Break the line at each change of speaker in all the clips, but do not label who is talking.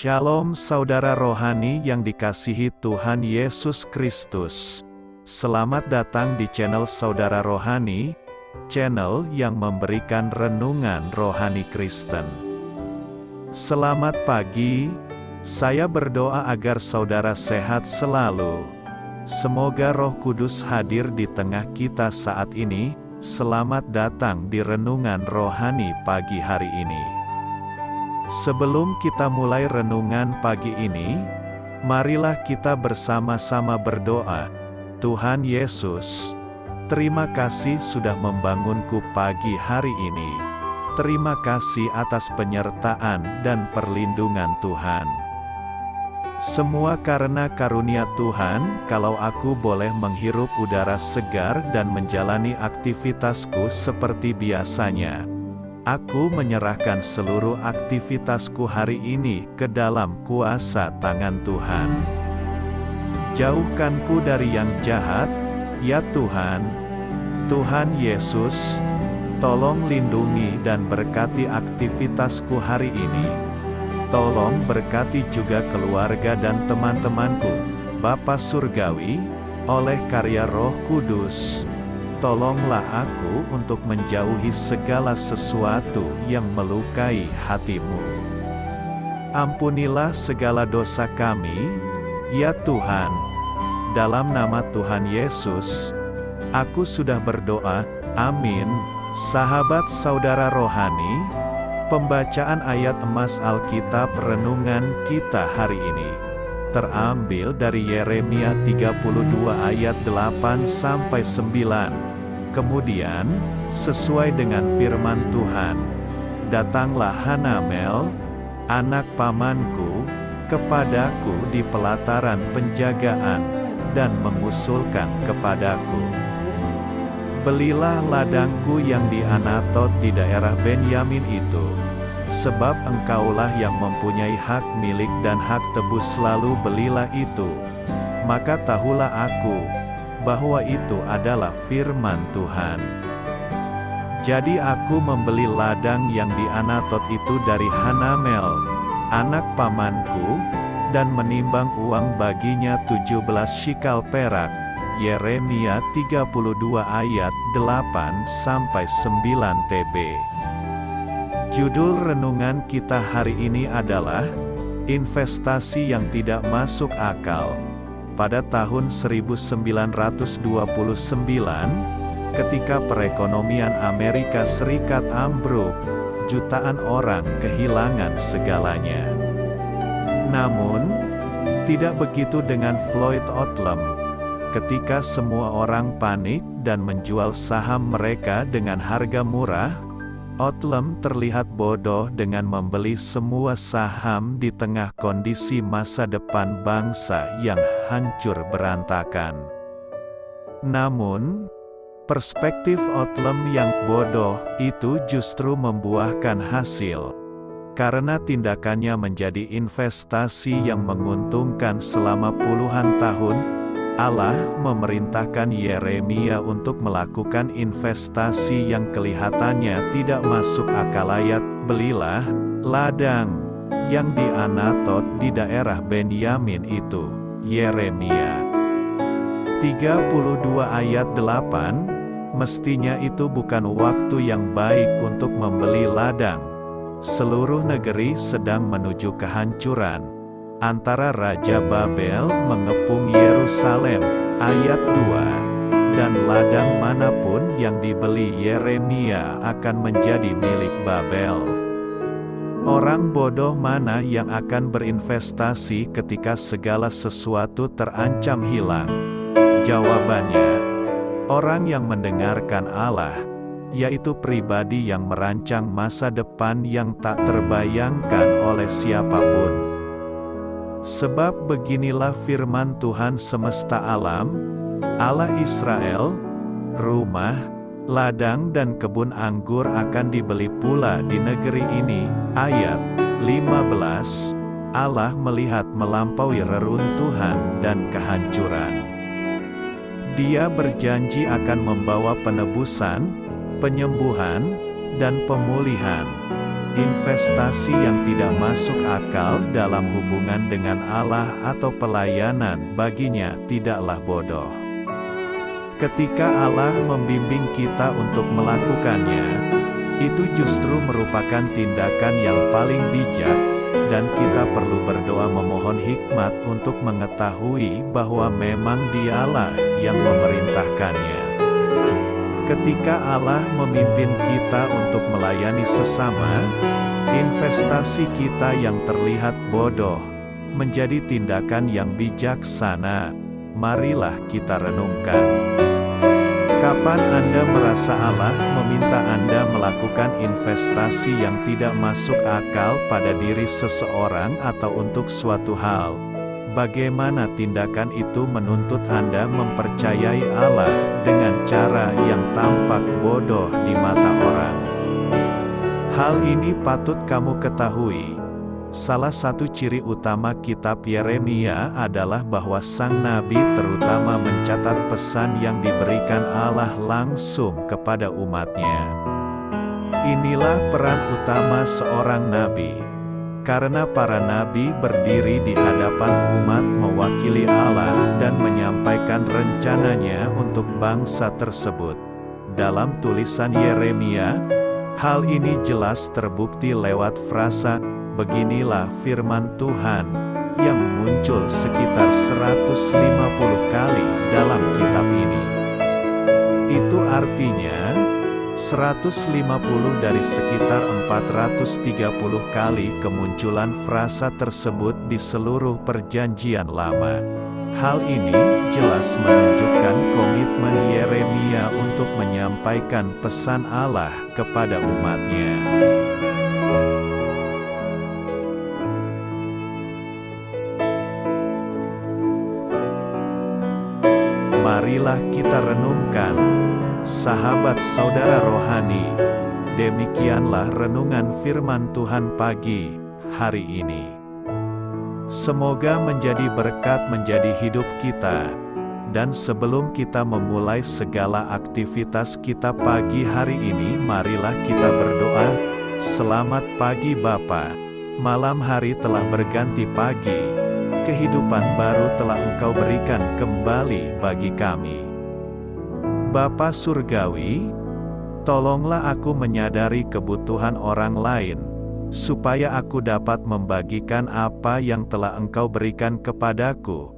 Shalom saudara rohani yang dikasihi Tuhan Yesus Kristus. Selamat datang di channel Saudara Rohani, channel yang memberikan renungan rohani Kristen. Selamat pagi, saya berdoa agar saudara sehat selalu. Semoga Roh Kudus hadir di tengah kita saat ini. Selamat datang di renungan rohani pagi hari ini. Sebelum kita mulai renungan pagi ini, marilah kita bersama-sama berdoa. Tuhan Yesus, terima kasih sudah membangunku pagi hari ini. Terima kasih atas penyertaan dan perlindungan Tuhan. Semua karena karunia Tuhan, kalau aku boleh menghirup udara segar dan menjalani aktivitasku seperti biasanya. Aku menyerahkan seluruh aktivitasku hari ini ke dalam kuasa tangan Tuhan. Jauhkanku dari yang jahat, ya Tuhan. Tuhan Yesus, tolong lindungi dan berkati aktivitasku hari ini. Tolong berkati juga keluarga dan teman-temanku, Bapa Surgawi, oleh karya Roh Kudus. Tolonglah aku untuk menjauhi segala sesuatu yang melukai hati-Mu. Ampunilah segala dosa kami, ya Tuhan. Dalam nama Tuhan Yesus, aku sudah berdoa, amin. Sahabat saudara rohani, pembacaan ayat emas Alkitab renungan kita hari ini terambil dari Yeremia 32 ayat 8-9. Kemudian, sesuai dengan firman Tuhan, datanglah Hanamel, anak pamanku, kepadaku di pelataran penjagaan, dan mengusulkan kepadaku. Belilah ladangku yang di Anatot di daerah Benyamin itu, sebab engkaulah yang mempunyai hak milik dan hak tebus, lalu belilah itu. Maka tahulah aku, bahwa itu adalah firman Tuhan. Jadi aku membeli ladang yang di Anatot itu dari Hanamel, anak pamanku, dan menimbang uang baginya 17 shikal perak. Yeremia 32 ayat 8-9 TB. Judul renungan kita hari ini adalah investasi yang tidak masuk akal. Pada tahun 1929, ketika perekonomian Amerika Serikat ambruk, jutaan orang kehilangan segalanya. Namun, tidak begitu dengan Floyd Odlum. Ketika semua orang panik dan menjual saham mereka dengan harga murah, Odlum terlihat bodoh dengan membeli semua saham di tengah kondisi masa depan bangsa yang hancur berantakan. Namun, perspektif Odlum yang bodoh itu justru membuahkan hasil. Karena tindakannya menjadi investasi yang menguntungkan selama puluhan tahun, Allah memerintahkan Yeremia untuk melakukan investasi yang kelihatannya tidak masuk akal. Ayat, belilah ladang yang di Anatot di daerah Benyamin itu. Yeremia 32 ayat 8, mestinya itu bukan waktu yang baik untuk membeli ladang. Seluruh negeri sedang menuju kehancuran. Antara Raja Babel mengepung Yerusalem, ayat 2, dan ladang manapun yang dibeli Yeremia akan menjadi milik Babel. Orang bodoh mana yang akan berinvestasi ketika segala sesuatu terancam hilang? Jawabannya, orang yang mendengarkan Allah, yaitu pribadi yang merancang masa depan yang tak terbayangkan oleh siapapun. Sebab beginilah firman Tuhan semesta alam, Allah Israel, rumah, ladang dan kebun anggur akan dibeli pula di negeri ini. Ayat 15, Allah melihat melampaui reruntuhan dan kehancuran. Dia berjanji akan membawa penebusan, penyembuhan, dan pemulihan. Investasi yang tidak masuk akal dalam hubungan dengan Allah atau pelayanan baginya tidaklah bodoh. Ketika Allah membimbing kita untuk melakukannya, itu justru merupakan tindakan yang paling bijak, dan kita perlu berdoa memohon hikmat untuk mengetahui bahwa memang Dialah yang memerintahkannya. Ketika Allah memimpin kita untuk melayani sesama, investasi kita yang terlihat bodoh menjadi tindakan yang bijaksana. Marilah kita renungkan. Kapan Anda merasa Allah meminta Anda melakukan investasi yang tidak masuk akal pada diri seseorang atau untuk suatu hal? Bagaimana tindakan itu menuntut Anda mempercayai Allah dengan cara yang tampak bodoh di mata orang? Hal ini patut kamu ketahui. Salah satu ciri utama kitab Yeremia adalah bahwa sang nabi terutama mencatat pesan yang diberikan Allah langsung kepada umatnya. Inilah peran utama seorang nabi. Karena para nabi berdiri di hadapan umat mewakili Allah dan menyampaikan rencananya untuk bangsa tersebut. Dalam tulisan Yeremia, hal ini jelas terbukti lewat frasa, "Beginilah firman Tuhan," yang muncul sekitar 150 kali dalam kitab ini. Itu artinya, 150 dari sekitar 430 kali kemunculan frasa tersebut di seluruh perjanjian lama. Hal ini jelas menunjukkan komitmen Yeremia untuk menyampaikan pesan Allah kepada umatnya. Marilah kita renungkan, sahabat saudara rohani. Demikianlah renungan firman Tuhan pagi hari ini. Semoga menjadi berkat menjadi hidup kita. Dan sebelum kita memulai segala aktivitas kita pagi hari ini, marilah kita berdoa. Selamat pagi Bapa. Malam hari telah berganti pagi. Kehidupan baru telah Engkau berikan kembali bagi kami. Bapa Surgawi, tolonglah aku menyadari kebutuhan orang lain, supaya aku dapat membagikan apa yang telah Engkau berikan kepadaku.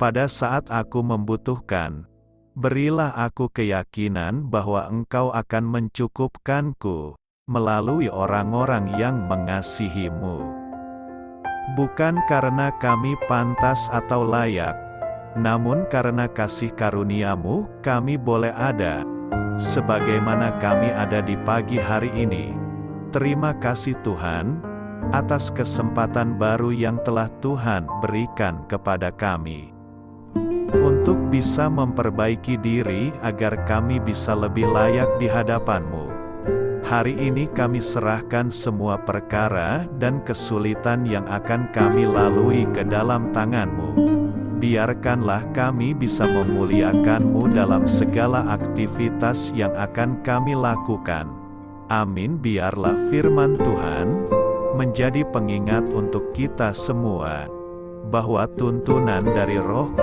Pada saat aku membutuhkan, berilah aku keyakinan bahwa Engkau akan mencukupkanku, melalui orang-orang yang mengasihi-Mu. Bukan karena kami pantas atau layak, namun karena kasih karunia-Mu, kami boleh ada, sebagaimana kami ada di pagi hari ini. Terima kasih Tuhan, atas kesempatan baru yang telah Tuhan berikan kepada kami. Untuk bisa memperbaiki diri agar kami bisa lebih layak di hadapan-Mu. Hari ini kami serahkan semua perkara dan kesulitan yang akan kami lalui ke dalam tangan-Mu. Biarkanlah kami bisa memuliakan-Mu dalam segala aktivitas yang akan kami lakukan. Amin. Biarlah firman Tuhan menjadi pengingat untuk kita semua, bahwa tuntunan dari Roh